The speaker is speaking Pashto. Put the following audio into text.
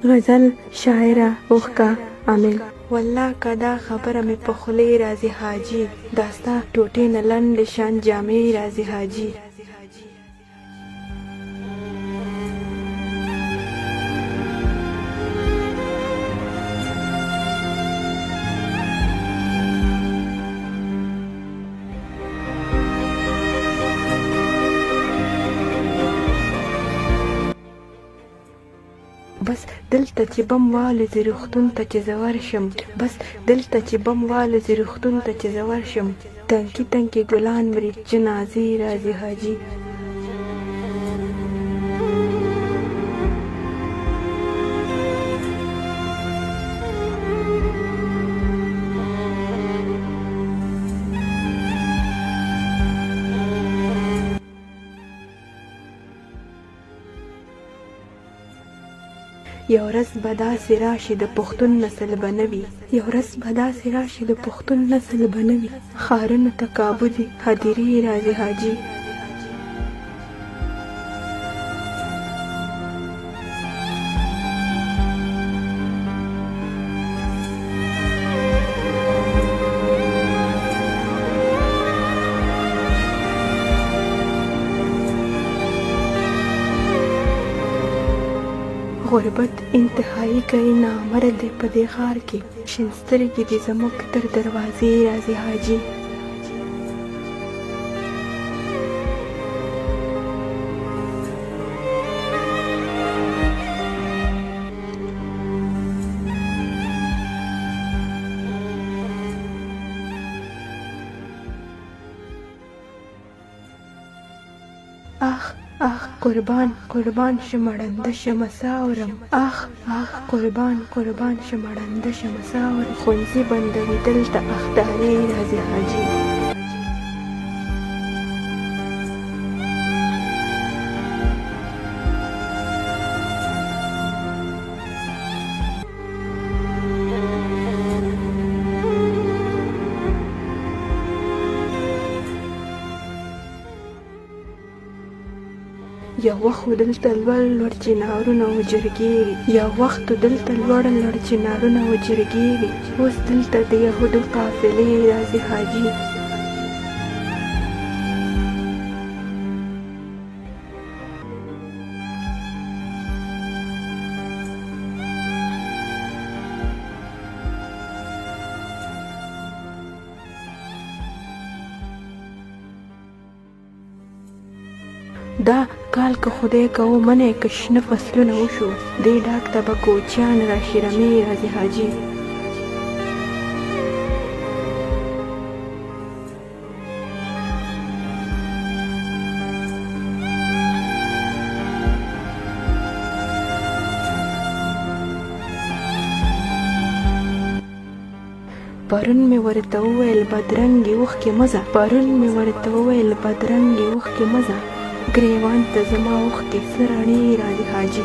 غزل شاعره اوښکه عامل والله که دا خبره مې په خولې راځي حاجي دا ستا ټوټې نه لنډې شان جامې راځي حاجي بس دلته چې بم والوزي روغتون ته چې زه ورشم بس دلته چې بم والوزي روغتون ته چې زه ورشم تنکي تنکي ګلان مري جنازې راځي حاجي یو ورځ به داسې راشي د پښتون نسل به نه وي یو ورځ به داسې راشي د پښتون نسل به نه وي ښارونو ته کابودي هدیرې راځي حاجي غربت انتهایی کوي نامرد دی په دې ښار کې شین سترګې دې زموږ تر دروازې راځي حاجي آخ آخ قربان قربان شمړنده شمه ساورم آخ آخ قربان قربان شمړنده شمه ساورم ښوونځي بندوي دلته اخدارې راځي حاجي یو وخت دلته لوړ لوړ چنارونه و جرګې وي یو وخت دلته لوړ لوړ چنارونه و جرګې وي اوس دلته د یهودو قافلې راځي حاجي دا کال که خدای که ومنې که شنه فصلونه وشو دې ډاګ ته به کوچیان راشي رمې راځي حاجي پرون مې ورته وویل بدرنګې اوښکې مه ځه پرون مې ورته وویل بدرنګې اوښکې مه ځه ګریوان ته زما اوښکې څه رڼې راځي حاجي